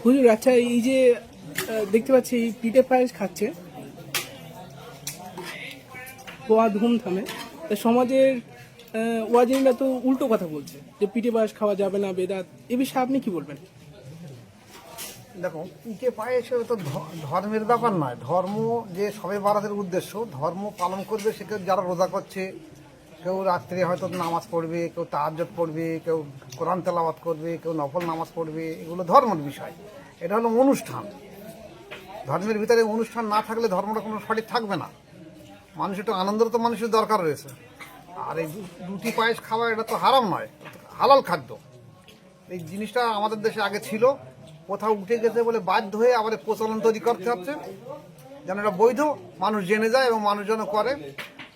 হুজুর আচ্ছা, এই যে দেখতে পাচ্ছি এই পিঠে পায়েস খাচ্ছে বড় ধুমধামে, তা সমাজের ওয়াজিনরা তো উল্টো কথা বলছে যে পিঠে পায়েস খাওয়া যাবে না, বেদাত। এ বিষয়ে আপনি কি বলবেন? দেখো, পিঠে পায়েসে তো ধর্মের ব্যাপার নয়। ধর্ম যে সবে বারাতের উদ্দেশ্য, ধর্ম পালন করবে সে কেউ যারা রোজা করছে, কেউ রাত্রে হয়তো নামাজ পড়বে, কেউ তাহাজ্জুদ পড়বে, কেউ কোরআন তেলাওয়াত করবে, কেউ নফল নামাজ পড়বে, এগুলো ধর্মের বিষয়। এটা হলো অনুষ্ঠান। ধর্মের ভিতরে অনুষ্ঠান না থাকলে ধর্মটা কোনো সঠিক থাকবে না। মানুষ একটু আনন্দের তো মানুষের দরকার রয়েছে। আর এই রুটি পায়েস খাওয়া এটা তো হারাম নয়, হালাল খাদ্য। এই জিনিসটা আমাদের দেশে আগে ছিল, কোথাও উঠে গেছে বলে বাধ্য হয়ে আবার প্রচলন তৈরি করতে হচ্ছে যেন এটা বৈধ, মানুষ জেনে যায় এবং মানুষ যেন করে।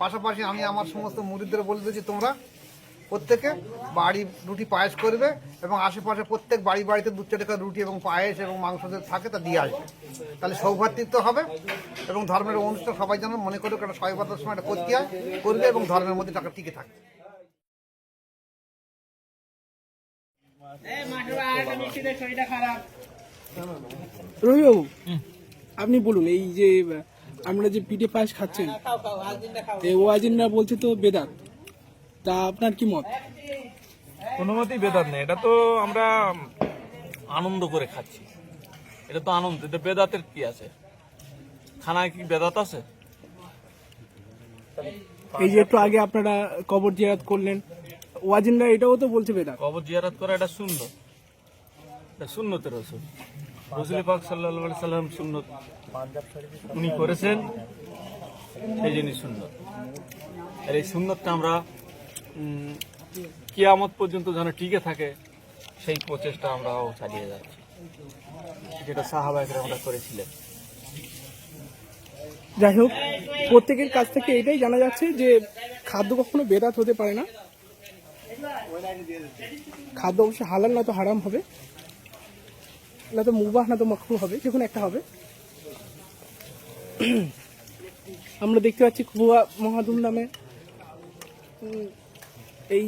পাশাপাশি আমি আমার সমস্ত মুরিদদের বলে দিয়েছি, তোমরা প্রত্যেকে বাড়ি রুটি পায়েস করবে এবং আশেপাশে প্রত্যেক বাড়িতে 2-4 টাকা রুটি এবং পায়েস এবং মাংস যে থাকে তা দিয়ে আসবে। তাহলে সৌভাতৃত্ব হবে এবং ধর্মের অনুষ্ঠান সবাই যেন মনে করুক একটা সবাই বাতার সময় এটা করতে হয়, করবে এবং ধর্মের মধ্যে টাকা টিকে থাকবে। রবিবাবু, আপনি বলুন, এই যে আমরা যে পিঠে পায়েস খাচ্ছেন, এই ওয়াজিনরা বলছে তো বেদাত, তা আপনার কি মত? কোনো মতেই বেদাত নেই। এটা তো আমরা আনন্দ করে খাচ্ছি, এটা তো আনন্দ। এটা বেদাতের কি আছে? খানায় কি বেদাত আছে? এই যে একটু আগে আপনারা কবর জিয়ারত করলেন, ওয়াজিনরা এটাও তো বলছে বেদাত। কবর জিয়ারত করা এটা সুন্নত, এটা সুন্নতের রসুল। রসুল পাক সাল্লাল্লাহু আলাইহি সাল্লাম সুন্নত উনি করেছেন, সেই জিনিস সুন্নত। আর এই সুন্নতটা আমরা কিয়ামত পর্যন্ত যেন টিকে থাকে সেই প্রচেষ্টা আমরাও চালিয়ে যাচ্ছি, যেটা সাহাবায়ে কেরামরা করেছিলেন। যাই হোক, প্রত্যেকের কাছ থেকে এটাই জানা যাচ্ছে যে খাদ্য কখনো বেদাত হতে পারে না। খাদ্য অবশ্যই হালাল, না তো হারাম হবে, না তো মুবাহ, না তো মাকরুহ হবে, যে কোনো একটা হবে। আমরা দেখতে পাচ্ছি খুব মহাধুমধামে এই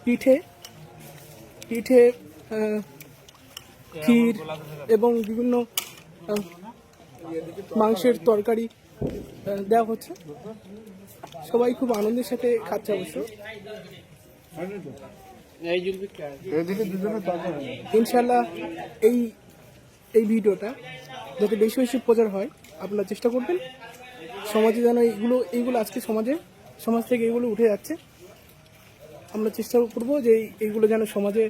পিঠে ক্ষীর এবং বিভিন্ন মাংসের তরকারি দেওয়া হচ্ছে। সবাই খুব আনন্দের সাথে খাচ্ছে। অবশ্য ইনশাল্লাহ এই ভিডিওটা যাতে বেশি বেশি প্রচার হয়, আপনারা চেষ্টা করবেন। সমাজে যেন এইগুলো আজকে সমাজ থেকে এগুলো উঠে যাচ্ছে, আমরা চেষ্টা করব যে এইগুলো যেন সমাজে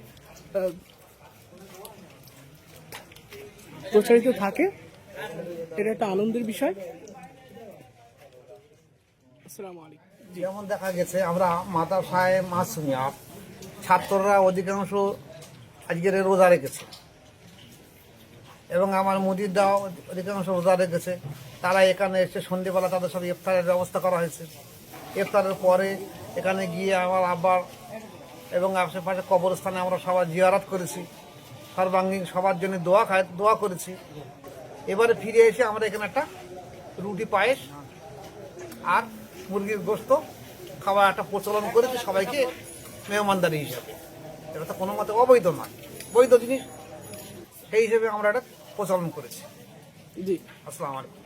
প্রচারিত থাকে। এটা একটা আনন্দের বিষয়। আসসালামু আলাইকুম। যেমন দেখা গেছে আমরা মাদ্রাসায় মাসুমিয়া ছাত্ররা অধিকাংশ আজকের রোজা রেখেছে এবং আমার মুদিররাও অধিকাংশ রোজা রেখেছে। তারা এখানে এসে সন্ধ্যেবেলা তাদের সব ইফতারের ব্যবস্থা করা হয়েছে। ইফতারের পরে এখানে গিয়ে আমার আব্বার এবং আশেপাশে কবরস্থানে আমরা সবাই জিয়ারত করেছি, সর্বাঙ্গীন সবার জন্য দোয়া করেছি। এবারে ফিরে এসে আমরা এখানে একটা রুটি পায়েস আর মুরগির গোশত খাওয়ার একটা প্রচলন করেছি সবাইকে মেহমানদারি হিসাবে। এটা তো কোনো মতে অবৈধ নয়, বৈধ জিনিস, সেই হিসেবে আমরা এটা প্রচলন করেছি। জি, আসসালামু আলাইকুম।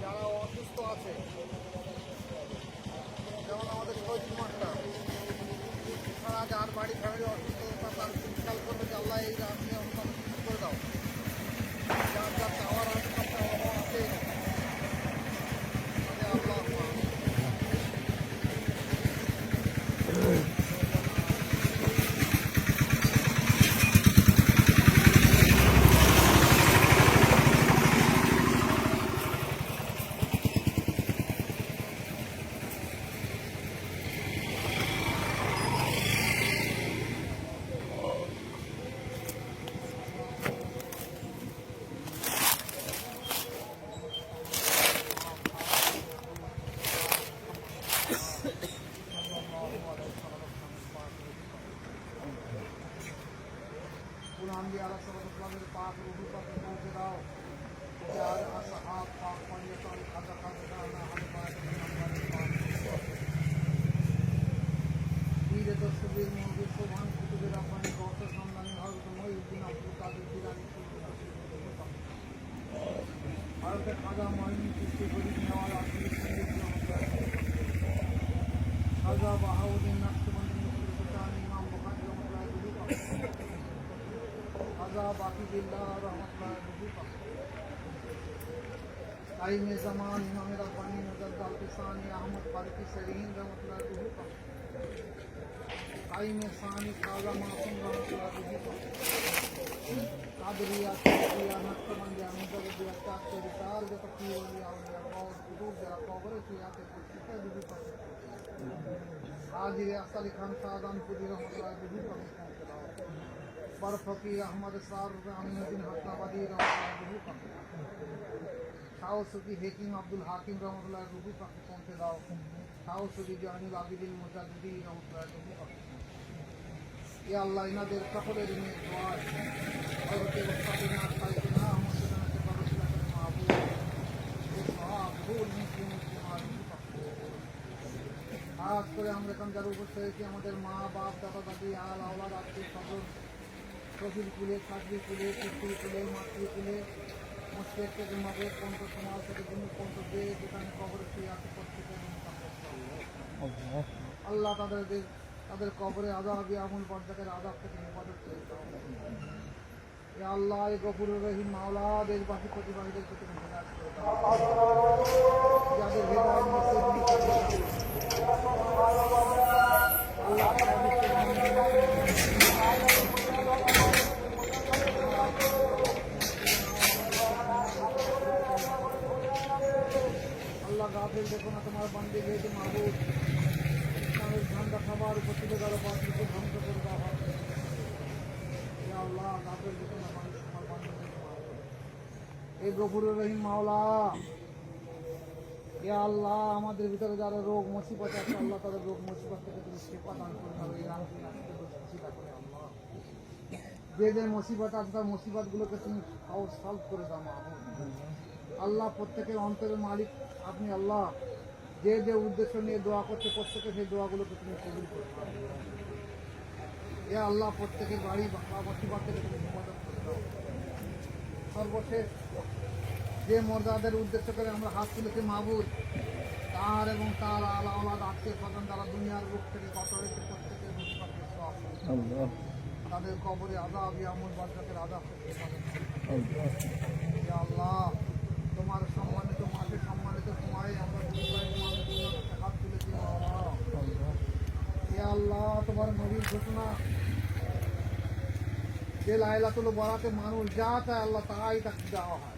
যারা অসুস্থ আছে, যেমন আমাদের শহীদ মাঠটা, সারা যার বাড়ি ফ্যামিলি অসুস্থ তার খেয়াল করবে যে আল্লাহ এই আপনি অনুদান করে দাও। যার যার চাওয়ার আছে সবটা আছে আল্লাহ। कुरान भी आला सल्लल्लाहु अलैहि पाक रूह पाक पहुंचे दाओ यार असहाब पाक पंजे तो खाजा खाजा ना हम पाक नंबर पाक ये तो सभी मौजूद सुभान कुतुबे रब्बानी गौस सामने हर तो मोहिउद्दीन अब्दुल कादिर जिलानी हर के खाजा मोहिनी किसी बड़ी नवाला आखिरी खाजा बहाउद्दीन नक्शबंदी मुस्लिम इमाम बुखारी रहमतुल्लाह अलैहि खाजा बाकी बिल्लाह रहमतुल्लाह अलैहि टाइम ज़मान इमाम रब्बानी मुजद्दद अल-किसानी अहमद फारूकी सरीन रहमतुल्लाह अलैहि टाइम सानी खाजा मासूम रहमतुल्लाह अलैहि कादरिया कादरिया नक्शबंदी मुजद्दद अत्तार रिसाल जो तकरीर लिया और हुजूर जरा कब्र से आके कुछ भी हाजिर असली खान सादानपुरी रहमतुल्लाह अलैहि पर फकीर अहमद सार अमीनुद्दीन हसनाबादी रहमतुल्लाह खाओ सुकी हेकिम अब्दुल हाकिम रहमतुल्लाह अलैहि पहुंचे दाओ खाओ सुकी जानिल आबिदीन मुजाद्दिदी रहमतुल्लाह अलैहि या अल्लाह इनाদের সকলের নিয়ে দোয়া और के वफादिना खाइना मुसलमान के बरकत करे माबूद ये सवाब भूल मुस्लिम खास করে আমরা এখন যারা উপস্থিত হয়েছি আমাদের মা বাপ দাদা দাদি আল আওলাদ আত্মীয় স্বজন শহীদ কুলে ছাত্রী কুলে পিতৃ কুলে মাতৃ কুলে মুশরিকদের মাঝে কোন সমাজ থেকে যিনি কোন যে যেখানে কবরে শুয়ে আছে প্রত্যেকের আল্লাহ তাদের কবরে আযাব আমল বরদাকের আযাব থেকে হেফাজত করে দাও ইয়া আল্লাহ এই গফুরুর রহিম মাওলা দেশবাসী প্রতিবাসীদের প্রতি হেদায়েত করে দাও যাদের হেদায়েত নসিব করে দাও আল্লাহ अल्लाह गाफिल देखो ना तुम्हारा बंदे गए थे माबूद इस्लामेर झंडा खबर ऊपर तुले करो बात को ध्वंस कर दो या अल्लाह गाफिल देखो ना बंदे तुम्हारा बंदे गए माबूद ए गफुरुर रहीम माওলা या अल्लाह আমাদের ভিতরে যারা রোগ মুসিবত আছে আল্লাহ তাদের রোগ মুসিবত থেকে তুমি শিফা দান করে দাও এই রামকে নাস্তে শিফা করে আল্লাহ যে যে মুসিবত আছে তার মুসিবতগুলোকে তুমি সলভ করে দাও মাবুদ আল্লাহ প্রত্যেকের অন্তরের মালিক আপনি আল্লাহ যে যে উদ্দেশ্য নিয়ে দোয়া করছে প্রত্যেকের সেই দোয়াগুলোকে তুমি কবুল করে দাও এ আল্লাহ প্রত্যেকের বাড়ি বা মুসিবত থেকে তুমি হেফাজত করে দাও সর্বশেষ যে মর্যাদাদের উদ্দেশ্য করে আমরা হাত তুলেছি মাবুদ তার এবং তার আওলাদ আত্মীয় স্বজন যারা দুনিয়ার রূপ থেকে কত হয়েছে প্রত্যেকের মুসিবত তাদের কবরে আযাব আমল বরকতের আযাব থেকে হেফাজত করে আল্লাহ তোমার সম্মানিত মাঠে সম্মানিত সময়ে আমরা হাত তুলেছি আল্লাহ তোমার নবীর ঘোষণা যে লাইলাতুল বরাতে মানুষ যা চায় আল্লাহ তাই তাকে দেওয়া হয়।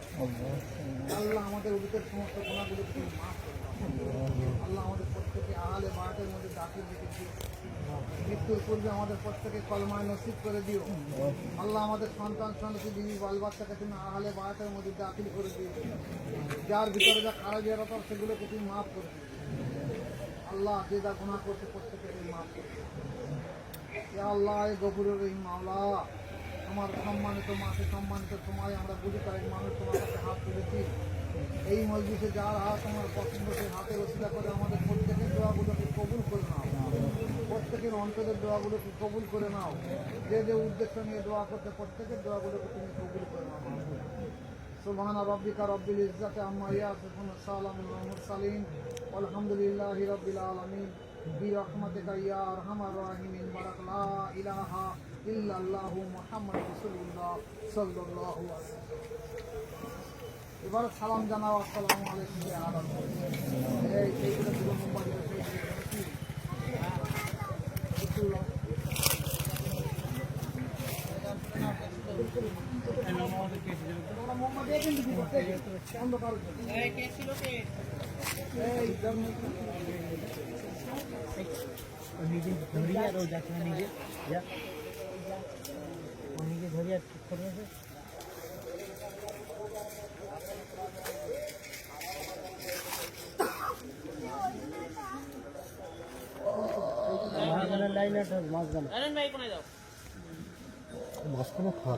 আল্লাহ আমাদের অতীতের সমস্ত গুণাগুলোকে তুমি মাফ করে দাও। আল্লাহ আমাদের প্রত্যেকে আহলে বায়াতের মধ্যে দাখিল রেখেছি। মৃত্যুর পূর্বে আমাদের প্রত্যেকে কলমায় নসিব করে দিও। আল্লাহ আমাদের সন্তান সন্ততি বিবি বাল বাচ্চাকে তুমি আহলে বায়াতের মধ্যে দাখিল করে দিও। যার ভিতরে যা খারাপ বেরোত সেগুলোকে তুমি মাফ করে দিও। আল্লাহ যে যা গুনাহ করছে প্রত্যেকে তুমি মাফ করে দিও। ইয়া আল্লাহ এই গফুরের রহিম মাওলা, তোমার সম্মানিত মাকে সম্মানিত সময় আমরা বুঝি কয়েক মানুষ তোমার কাছে হাত তুলেছি। এই মজলিসে যার হাত তোমার পছন্দ সেই হাতে ওসিলা করে আমাদের প্রত্যেকের দোয়াগুলোকে কবুল করে নাও। প্রত্যেকের অন্তরের দোয়াগুলোকে কবুল করে নাও। যে যে উদ্দেশ্য নিয়ে দোয়া করতে প্রত্যেকের দোয়াগুলোকে তুমি কবুল করে নাও। সুবহান রাব্বিকা রব্বিল ইজ্জাতি আম্মা ইয়াসিফুন ওয়া সালামুন আলাল মুরসালিন আলহামদুলিল্লাহি রাব্বিল আলামিন বিরহমাতিকা ইয়া আরহামার রাহিমিন বারাক লা ইলাহা ইল্লাল্লাহু মুহাম্মাদুর রাসূলুল্লাহ সাল্লাল্লাহু আলাইহি ওয়াসাল্লাম। এবার সালাম জানাও, আসসালামু আলাইকুম ইয়া রাসূলুল্লাহ। এইগুলো পুরো মোবাইলে নিজে ধরিয়া আর দেখে নিজে নিজে ধরিয়া ঠিক করবে। মাঝখানে লাইন মাঝখানে মাঝখানে খাওয়া